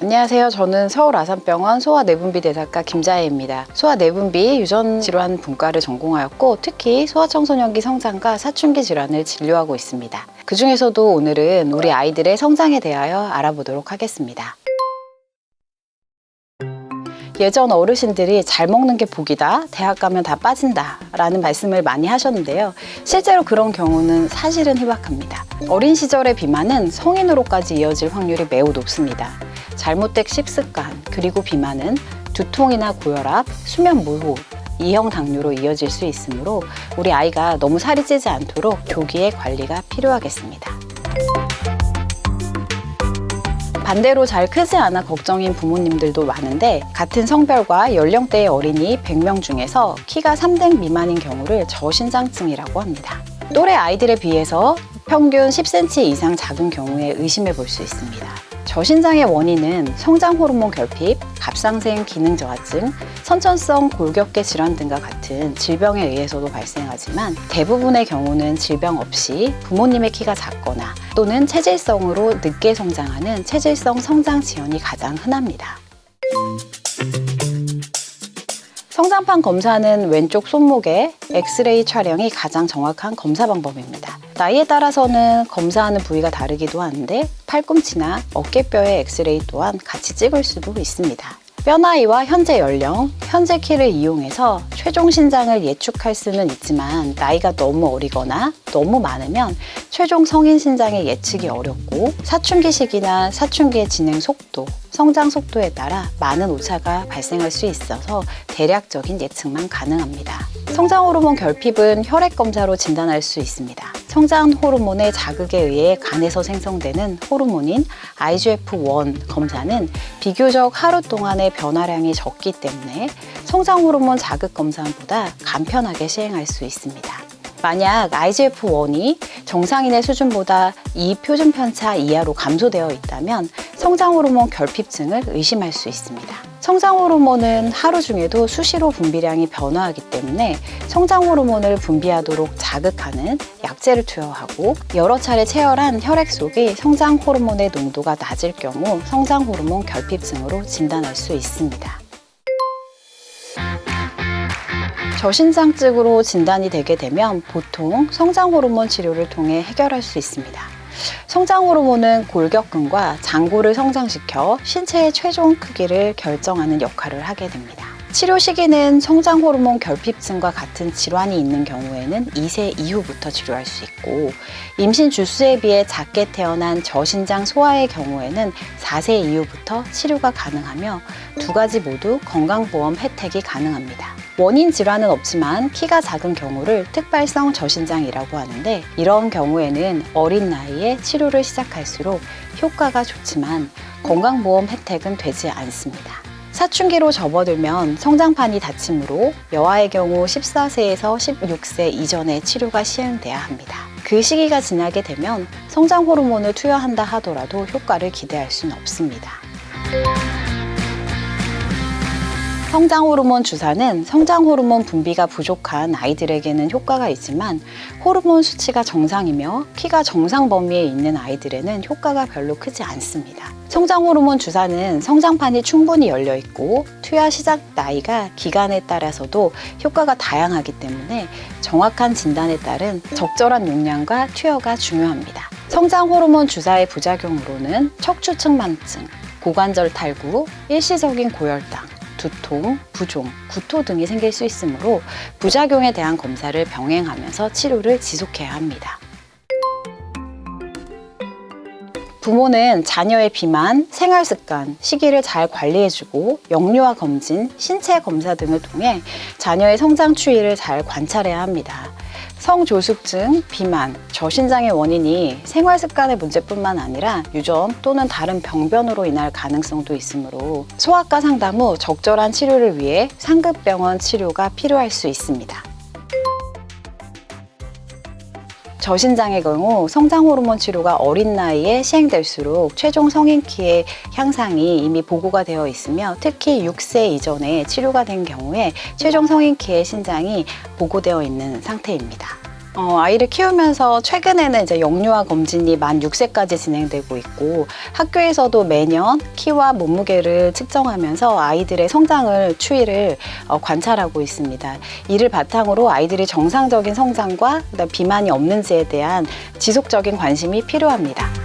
안녕하세요. 저는 서울아산병원 소아내분비 대사과 김자혜입니다. 소아내분비 유전질환 분과를 전공하였고 특히 소아청소년기 성장과 사춘기 질환을 진료하고 있습니다. 그 중에서도 오늘은 우리 아이들의 성장에 대하여 알아보도록 하겠습니다. 예전 어르신들이 잘 먹는 게 복이다, 대학 가면 다 빠진다 라는 말씀을 많이 하셨는데요. 실제로 그런 경우는 사실은 희박합니다. 어린 시절의 비만은 성인으로까지 이어질 확률이 매우 높습니다. 잘못된 식습관, 그리고 비만은 두통이나 고혈압, 수면 무호흡, 이형 당뇨로 이어질 수 있으므로 우리 아이가 너무 살이 찌지 않도록 조기에 관리가 필요하겠습니다. 반대로 잘 크지 않아 걱정인 부모님들도 많은데 같은 성별과 연령대의 어린이 100명 중에서 키가 3등 미만인 경우를 저신장증이라고 합니다. 또래 아이들에 비해서 평균 10cm 이상 작은 경우에 의심해 볼 수 있습니다. 저신장의 원인은 성장 호르몬 결핍, 갑상생 기능 저하증, 선천성 골격계 질환 등과 같은 질병에 의해서도 발생하지만 대부분의 경우는 질병 없이 부모님의 키가 작거나 또는 체질성으로 늦게 성장하는 체질성 성장 지연이 가장 흔합니다. 성장판 검사는 왼쪽 손목의 엑스레이 촬영이 가장 정확한 검사 방법입니다. 나이에 따라서는 검사하는 부위가 다르기도 하는데 팔꿈치나 어깨뼈의 엑스레이 또한 같이 찍을 수도 있습니다. 뼈 나이와 현재 연령, 현재 키를 이용해서 최종 신장을 예측할 수는 있지만 나이가 너무 어리거나 너무 많으면 최종 성인 신장의 예측이 어렵고 사춘기 시기나 사춘기의 진행 속도, 성장 속도에 따라 많은 오차가 발생할 수 있어서 대략적인 예측만 가능합니다. 성장 호르몬 결핍은 혈액 검사로 진단할 수 있습니다. 성장 호르몬의 자극에 의해 간에서 생성되는 호르몬인 IGF-1 검사는 비교적 하루 동안의 변화량이 적기 때문에 성장 호르몬 자극 검사보다 간편하게 시행할 수 있습니다. 만약 IGF-1이 정상인의 수준보다 2표준 편차 이하로 감소되어 있다면 성장 호르몬 결핍증을 의심할 수 있습니다. 성장 호르몬은 하루 중에도 수시로 분비량이 변화하기 때문에 성장 호르몬을 분비하도록 자극하는 약제를 투여하고 여러 차례 체열한 혈액 속의 성장 호르몬의 농도가 낮을 경우 성장 호르몬 결핍증으로 진단할 수 있습니다. 저신장증으로 진단이 되게 되면 보통 성장 호르몬 치료를 통해 해결할 수 있습니다. 성장 호르몬은 골격근과 장골을 성장시켜 신체의 최종 크기를 결정하는 역할을 하게 됩니다. 치료 시기는 성장 호르몬 결핍증과 같은 질환이 있는 경우에는 2세 이후부터 치료할 수 있고 임신 주수에 비해 작게 태어난 저신장 소아의 경우에는 4세 이후부터 치료가 가능하며 두 가지 모두 건강보험 혜택이 가능합니다. 원인 질환은 없지만 키가 작은 경우를 특발성 저신장이라고 하는데 이런 경우에는 어린 나이에 치료를 시작할수록 효과가 좋지만 건강보험 혜택은 되지 않습니다. 사춘기로 접어들면 성장판이 다치므로 여아의 경우 14세에서 16세 이전에 치료가 시행돼야 합니다. 그 시기가 지나게 되면 성장 호르몬을 투여한다 하더라도 효과를 기대할 수는 없습니다. 성장 호르몬 주사는 성장 호르몬 분비가 부족한 아이들에게는 효과가 있지만 호르몬 수치가 정상이며 키가 정상 범위에 있는 아이들에는 효과가 별로 크지 않습니다. 성장 호르몬 주사는 성장판이 충분히 열려 있고 투여 시작 나이가 기간에 따라서도 효과가 다양하기 때문에 정확한 진단에 따른 적절한 용량과 투여가 중요합니다. 성장 호르몬 주사의 부작용으로는 척추측만증, 고관절 탈구, 일시적인 고혈당, 두통, 부종, 구토 등이 생길 수 있으므로 부작용에 대한 검사를 병행하면서 치료를 지속해야 합니다. 부모는 자녀의 비만, 생활습관, 식이를 잘 관리해주고 영유아 검진, 신체 검사 등을 통해 자녀의 성장 추이를 잘 관찰해야 합니다. 성조숙증, 비만, 저신장의 원인이 생활습관의 문제뿐만 아니라 유전 또는 다른 병변으로 인할 가능성도 있으므로 소아과 상담 후 적절한 치료를 위해 상급병원 치료가 필요할 수 있습니다. 저신장의 경우 성장 호르몬 치료가 어린 나이에 시행될수록 최종 성인 키의 향상이 이미 보고가 되어 있으며 특히 6세 이전에 치료가 된 경우에 최종 성인 키의 신장이 보고되어 있는 상태입니다. 아이를 키우면서 최근에는 이제 영유아 검진이 만 6세까지 진행되고 있고 학교에서도 매년 키와 몸무게를 측정하면서 아이들의 성장을 추이를 관찰하고 있습니다. 이를 바탕으로 아이들이 정상적인 성장과 비만이 없는지에 대한 지속적인 관심이 필요합니다.